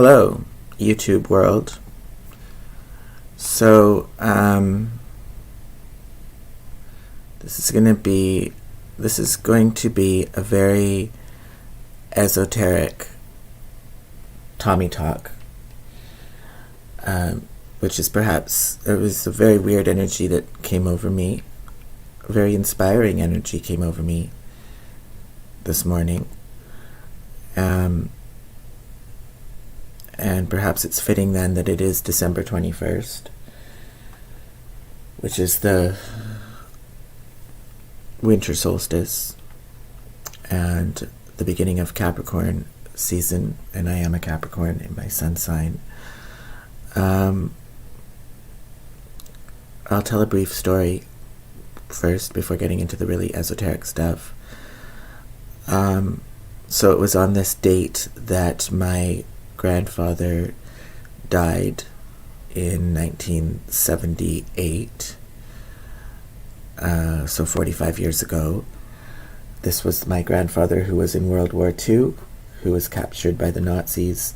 Hello, YouTube world. So, this is going to be a very esoteric Tommy talk, which is it was a very weird energy that came over me. A very inspiring energy came over me this morning. And perhaps it's fitting then that it is December 21st, which is the winter solstice and the beginning of Capricorn season, and I am a Capricorn in my sun sign. I'll tell a brief story first before getting into the really esoteric stuff. So it was on this date that my grandfather died in 1978, so 45 years ago. This was my grandfather who was in World War II, who was captured by the Nazis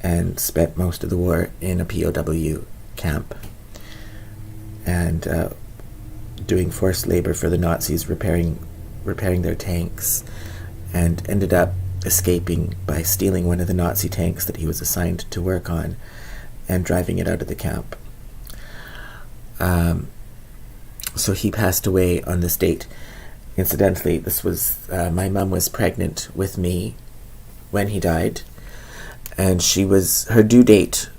and spent most of the war in a POW camp and doing forced labor for the Nazis, repairing their tanks, and ended up escaping by stealing one of the Nazi tanks that he was assigned to work on and driving it out of the camp. So he passed away on this date. Incidentally, this was my mum was pregnant with me when he died, and her due date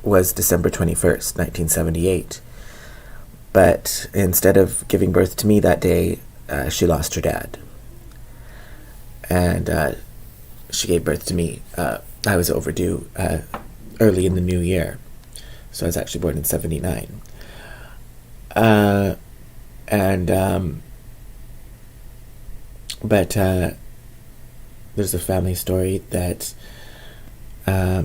was December 21st, 1978. But instead of giving birth to me that day, she lost her dad. And she gave birth to me. I was overdue early in the new year. So I was actually born in 79. But there's a family story that I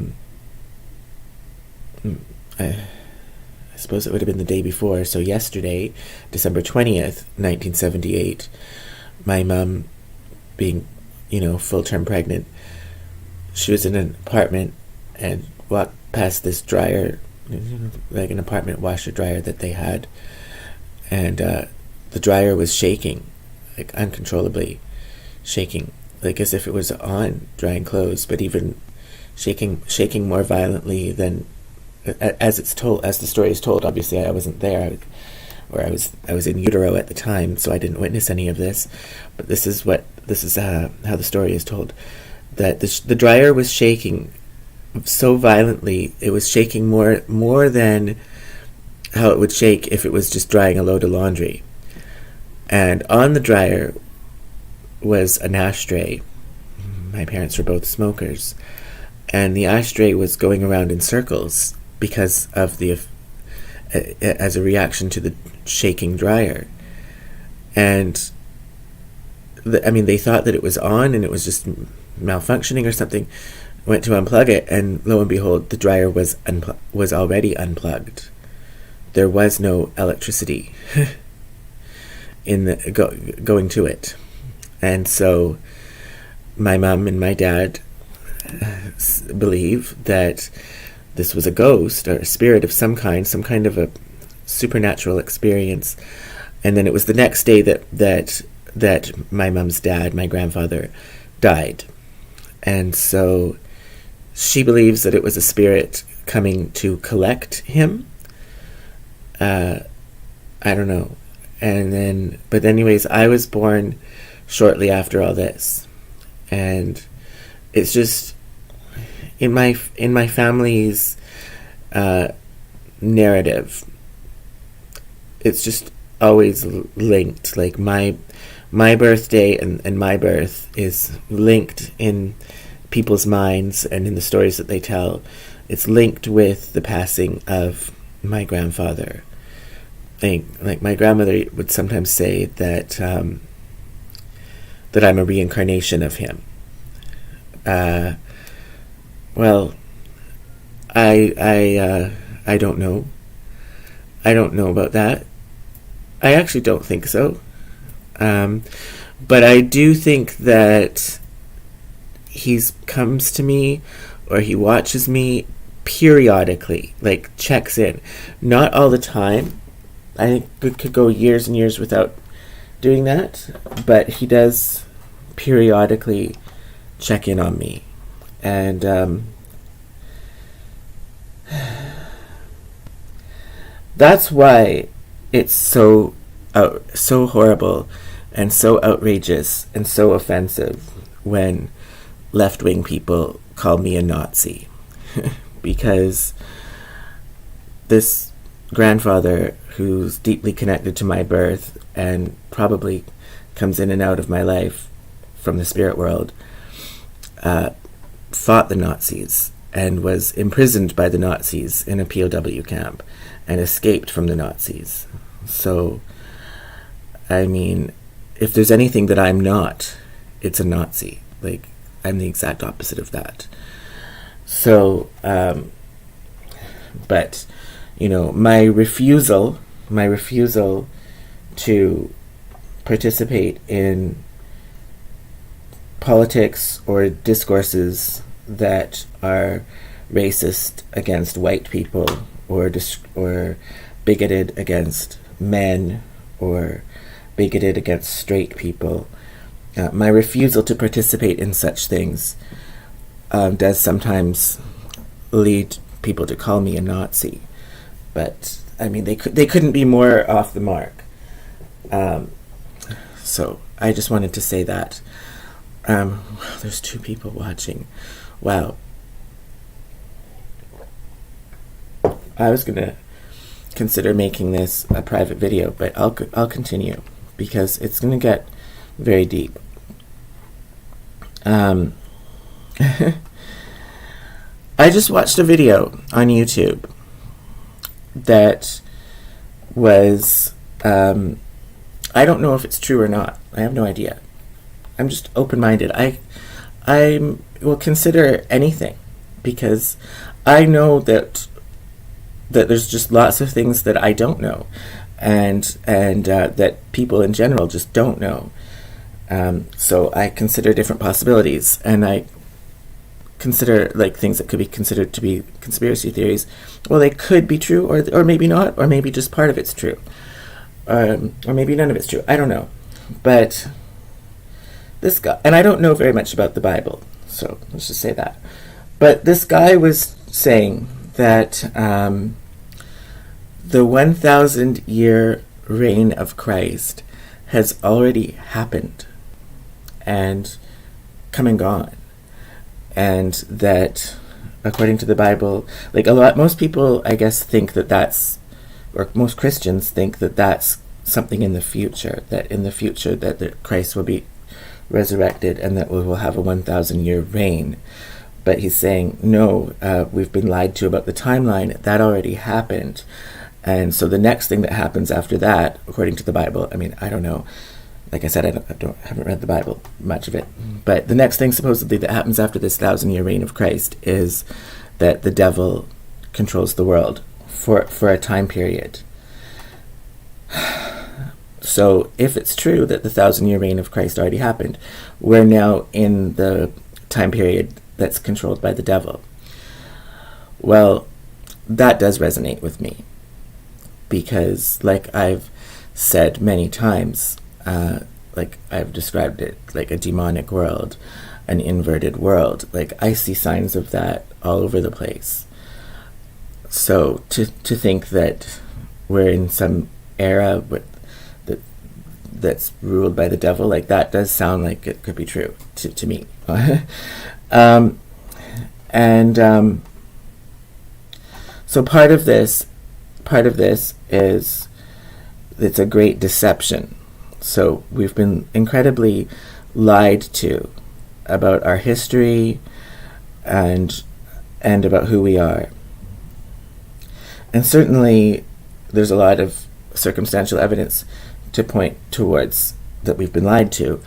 suppose it would have been the day before. So yesterday, December 20th, 1978, my mum, being full-term pregnant, she was in an apartment and walked past this dryer, like an apartment washer dryer that they had, and the dryer was shaking, like uncontrollably shaking, like as if it was on drying clothes, but even shaking more violently than as the story is told. Obviously I wasn't there, or I was in utero at the time, so I didn't witness any of this. But this is how the story is told, that the dryer was shaking so violently, it was shaking more than how it would shake if it was just drying a load of laundry. And on the dryer was an ashtray. My parents were both smokers, and the ashtray was going around in circles because of as a reaction to the shaking dryer. And they thought that it was on and it was just malfunctioning or something. Went to unplug it, and lo and behold, the dryer was already unplugged. There was no electricity in going to it. And so my mom and my dad believe that this was a ghost or a spirit of some kind of a supernatural experience. And then it was the next day that my mom's dad, my grandfather, died. And so she believes that it was a spirit coming to collect him. I don't know. But anyways, I was born shortly after all this. And it's just in my family's narrative, it's just always linked. Like my birthday and my birth is linked in people's minds and in the stories that they tell. It's linked with the passing of my grandfather. Like my grandmother would sometimes say that I'm a reincarnation of him. Well, I don't know. I don't know about that. I actually don't think so. But I do think that he comes to me or he watches me periodically, like checks in. Not all the time. I think it could go years and years without doing that, but he does periodically check in on me. And that's why it's so horrible and so outrageous and so offensive when left-wing people call me a Nazi. Because this grandfather, who's deeply connected to my birth and probably comes in and out of my life from the spirit world, fought the Nazis and was imprisoned by the Nazis in a POW camp and escaped from the Nazis. So, I mean, if there's anything that I'm not, it's a Nazi. Like, I'm the exact opposite of that. So, but, you know, my refusal to participate in politics or discourses that are racist against white people or bigoted against men or bigoted against straight people. My refusal to participate in such things does sometimes lead people to call me a Nazi. But, I mean, they couldn't be more off the mark. So, I just wanted to say that. There's 2 people watching. Wow. I was going to consider making this a private video, but I'll continue because it's going to get very deep. I just watched a video on YouTube that was, I don't know if it's true or not. I have no idea. I'm just open-minded. I will consider anything because I know that there's just lots of things that I don't know, and that people in general just don't know. So I consider different possibilities, and I consider like things that could be considered to be conspiracy theories. Well, they could be true, or maybe not, or maybe just part of it's true, or maybe none of it's true. I don't know, but this guy, and I don't know very much about the Bible, so let's just say that. But this guy was saying that the 1,000-year reign of Christ has already happened and come and gone. And that, according to the Bible, like most people, I guess, think that that's, or most Christians think that that's something in the future, that Christ will be resurrected and that we will have a 1,000-year reign. But he's saying, no, we've been lied to about the timeline. That already happened. And so the next thing that happens after that, according to the Bible, I mean, I don't know. Like I said, I haven't read the Bible, much of it. But the next thing supposedly that happens after this 1,000-year reign of Christ is that the devil controls the world for a time period. So if it's true that the 1,000-year reign of Christ already happened, we're now in the time period that's controlled by the devil. Well, that does resonate with me. Because, like I've said many times, like I've described it like a demonic world, an inverted world. Like I see signs of that all over the place. So to think that we're in some era that's ruled by the devil, like that does sound like it could be true to me. So part of this is it's a great deception. So we've been incredibly lied to about our history and about who we are. And certainly there's a lot of circumstantial evidence to point towards that we've been lied to,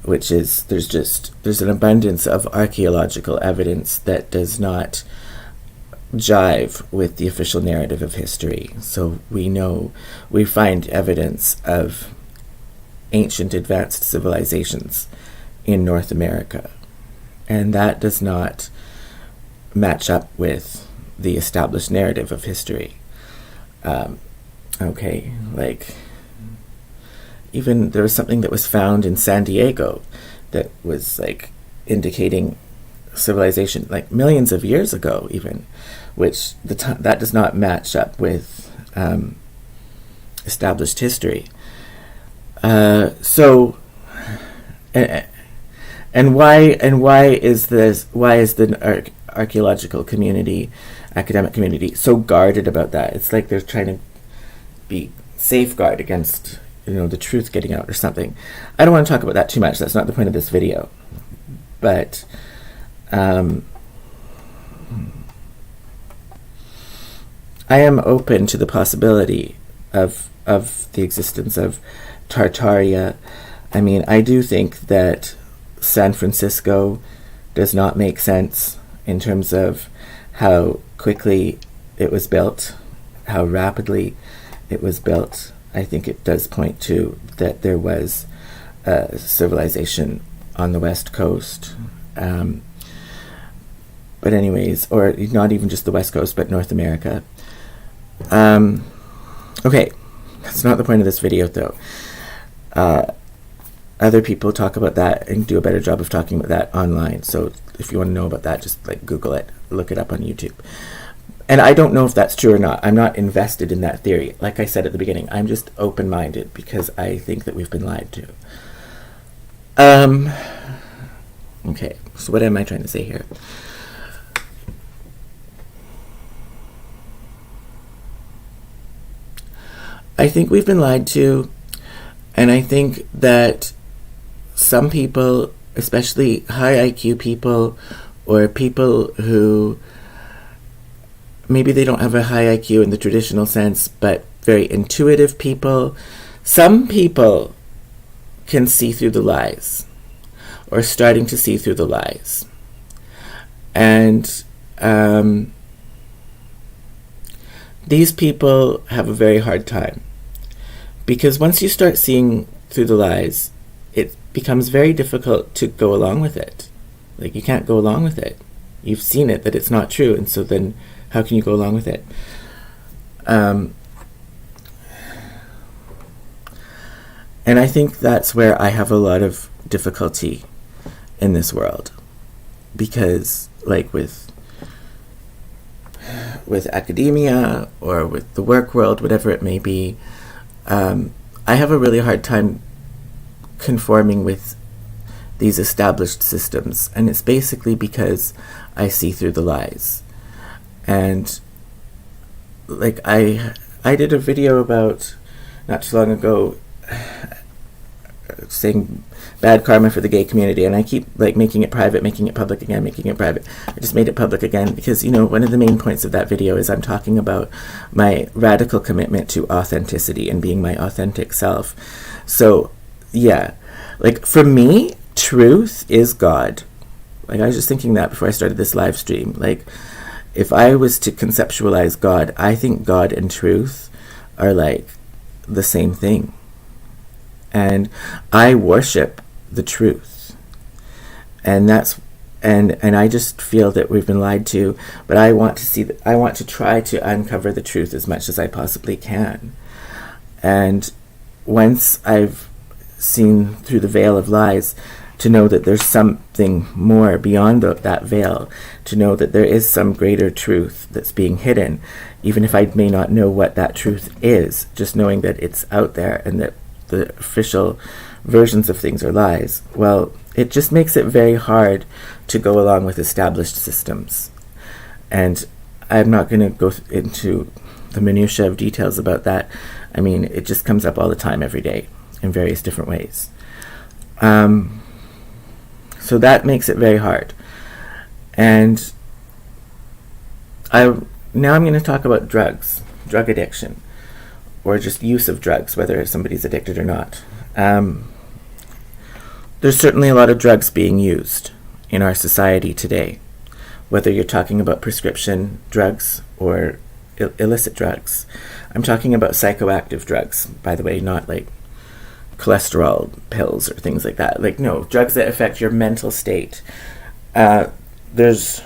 which is there's an abundance of archaeological evidence that does not jive with the official narrative of history. So we find evidence of ancient advanced civilizations in North America, and that does not match up with the established narrative of history. Okay, like, even there was something that was found in San Diego that was like indicating civilization like millions of years ago, even, which that does not match up with established history. So, and why is the archaeological community, academic community, so guarded about that? It's like they're trying to be safeguard against, the truth getting out or something. I don't want to talk about that too much. That's not the point of this video. But I am open to the possibility of the existence of Tartaria. I mean, I do think that San Francisco does not make sense in terms of how quickly it was built, how rapidly it was built. I think it does point to that there was a civilization on the West Coast. But anyways, or not even just the West Coast, but North America. Okay, that's not the point of this video, though. Other people talk about that and do a better job of talking about that online. So if you want to know about that, just like Google it, look it up on YouTube. And I don't know if that's true or not. I'm not invested in that theory. Like I said at the beginning, I'm just open-minded because I think that we've been lied to. Okay, so what am I trying to say here? I think we've been lied to, and I think that some people, especially high IQ people, or people who maybe they don't have a high IQ in the traditional sense, but very intuitive people, some people can see through the lies, or starting to see through the lies. And these people have a very hard time, because once you start seeing through the lies, it becomes very difficult to go along with it. Like, you can't go along with it. You've seen it, that it's not true, and so then how can you go along with it? And I think that's where I have a lot of difficulty in this world, because like with academia or with the work world, whatever it may be, I have a really hard time conforming with these established systems, and it's basically because I see through the lies. And like I did a video about not too long ago saying bad karma for the gay community, and I keep like making it private, making it public again, making it private. I just made it public again because, one of the main points of that video is I'm talking about my radical commitment to authenticity and being my authentic self. So yeah, like for me, truth is God. Like, I was just thinking that before I started this live stream. Like, if I was to conceptualize God, I think God and truth are like the same thing. And I worship the truth. And that's and I just feel that we've been lied to, but I want to try to uncover the truth as much as I possibly can. And once I've seen through the veil of lies, to know that there's something more beyond that veil, to know that there is some greater truth that's being hidden, even if I may not know what that truth is, just knowing that it's out there and that the official versions of things are lies, well, it just makes it very hard to go along with established systems. And I'm not going to go into the minutiae of details about that. I mean, it just comes up all the time, every day, in various different ways. So that makes it very hard. And now I'm going to talk about drugs, drug addiction, or just use of drugs, whether somebody's addicted or not. There's certainly a lot of drugs being used in our society today, whether you're talking about prescription drugs or illicit drugs. I'm talking about psychoactive drugs, by the way, not like cholesterol pills or things like that. Like, no, drugs that affect your mental state. There's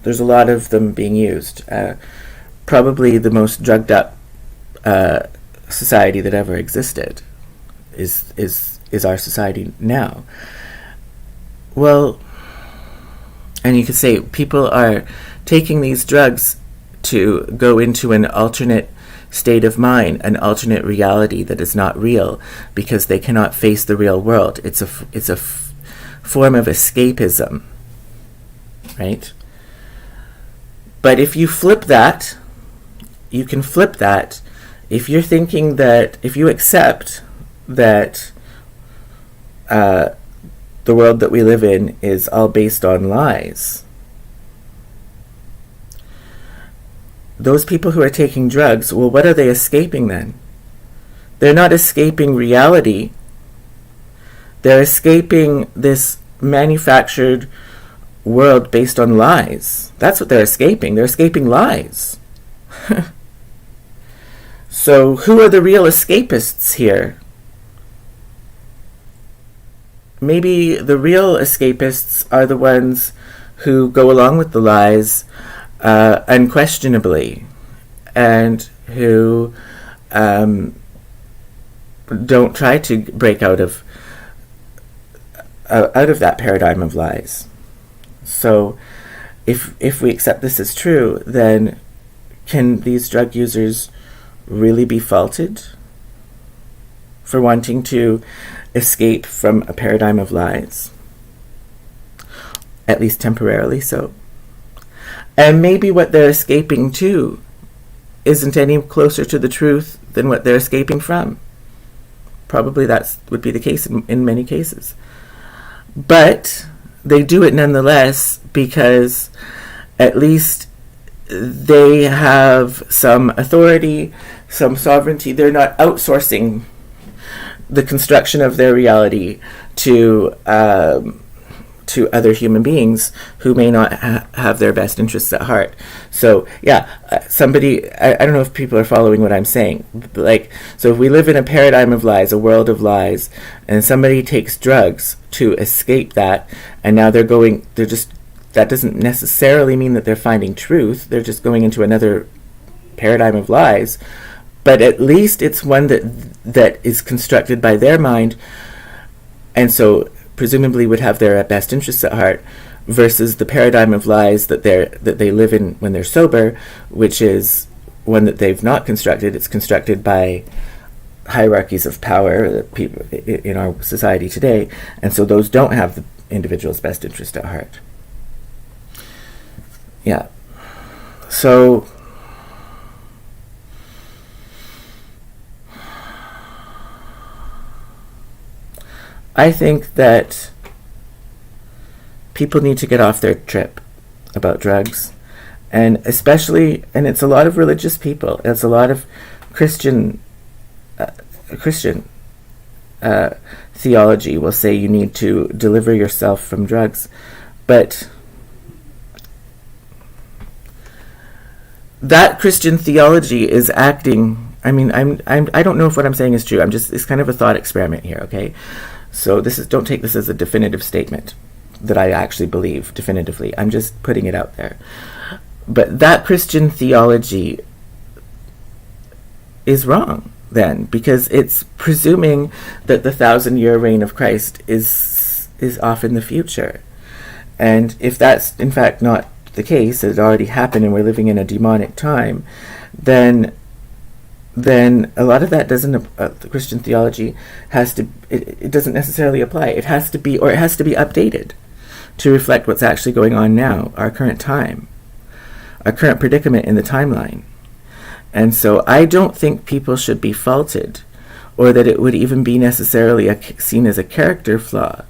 There's a lot of them being used. Probably the most drugged up society that ever existed is our society now. Well, and you could say people are taking these drugs to go into an alternate state of mind, an alternate reality that is not real, because they cannot face the real world. It's a form of escapism, right? But if you flip that, you can flip that. If you're thinking that, if you accept that the world that we live in is all based on lies, those people who are taking drugs, well, what are they escaping then? They're not escaping reality. They're escaping this manufactured world based on lies. That's what they're escaping. They're escaping lies. So who are the real escapists here? Maybe the real escapists are the ones who go along with the lies unquestionably, and who don't try to break out of that paradigm of lies. So if we accept this as true, then can these drug users really be faulted for wanting to escape from a paradigm of lies? At least temporarily so. And maybe what they're escaping to isn't any closer to the truth than what they're escaping from. Probably that would be the case in many cases. But they do it nonetheless because at least they have some authority, some sovereignty. They're not outsourcing the construction of their reality to other human beings who may not have their best interests at heart. So somebody, I don't know if people are following what I'm saying, but so if we live in a paradigm of lies, a world of lies, and somebody takes drugs to escape that, and now that doesn't necessarily mean that they're finding truth. They're just going into another paradigm of lies, but at least it's one that is constructed by their mind, and so presumably would have their best interests at heart, versus the paradigm of lies that they live in when they're sober, which is one that they've not constructed. It's constructed by hierarchies of power that people in our society today, and so those don't have the individual's best interest at heart. Yeah. So I think that people need to get off their trip about drugs, and especially, and it's a lot of religious people, it's a lot of Christian theology will say you need to deliver yourself from drugs, but that Christian theology is acting. I mean, I don't know if what I'm saying is true. It's kind of a thought experiment here, okay? So don't take this as a definitive statement that I actually believe definitively. I'm just putting it out there. But that Christian theology is wrong then, because it's presuming that the 1,000-year reign of Christ is off in the future. And if that's in fact not the case, it already happened and we're living in a demonic time, then a lot of that doesn't, the Christian theology it doesn't necessarily apply. It has to be updated to reflect what's actually going on now, our current time, our current predicament in the timeline. And so I don't think people should be faulted, or that it would even be necessarily seen as a character flaw,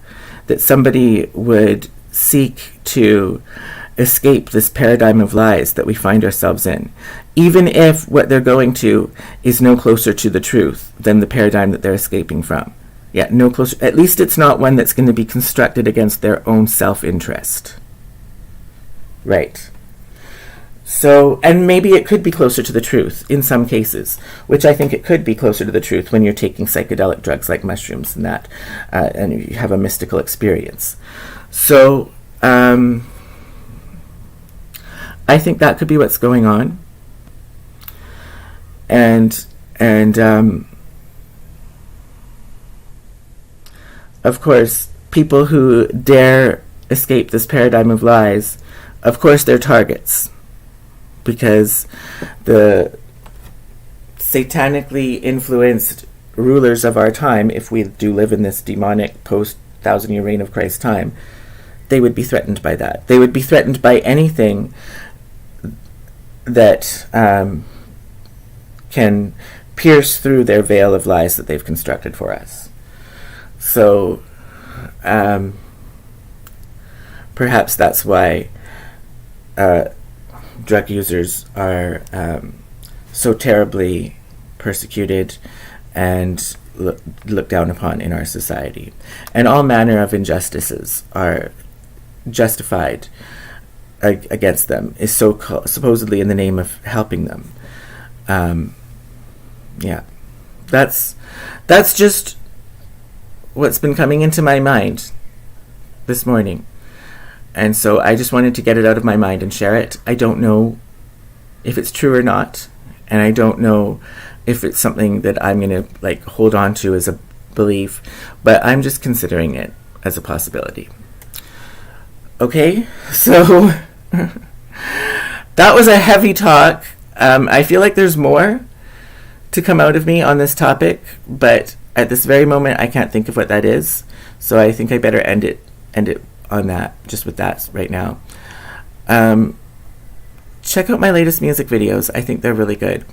that somebody would seek to escape this paradigm of lies that we find ourselves in, even if what they're going to is no closer to the truth than the paradigm that they're escaping from. Yeah, no closer. At least it's not one that's going to be constructed against their own self-interest. Right. So, and maybe it could be closer to the truth in some cases, which I think it could be closer to the truth when you're taking psychedelic drugs like mushrooms and that, and you have a mystical experience. So, I think that could be what's going on. And of course, people who dare escape this paradigm of lies, of course they're targets, because the satanically influenced rulers of our time, if we do live in this demonic post-thousand-year reign of Christ time, they would be threatened by that. They would be threatened by anything that can pierce through their veil of lies that they've constructed for us. So perhaps that's why drug users are so terribly persecuted and looked down upon in our society. And all manner of injustices are justified against them, is supposedly in the name of helping them. Yeah, that's just what's been coming into my mind this morning. And so I just wanted to get it out of my mind and share it. I don't know if it's true or not, and I don't know if it's something that I'm going to hold on to as a belief, but I'm just considering it as a possibility. Okay, so that was a heavy talk. I feel like there's more to come out of me on this topic, but at this very moment I can't think of what that is, so I think I better end it on that, just with that right now. Check out my latest music videos. I think they're really good.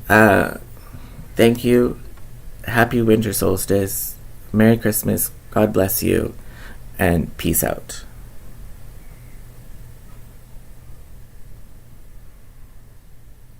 Thank you. Happy winter solstice. Merry Christmas. God bless you. And peace out.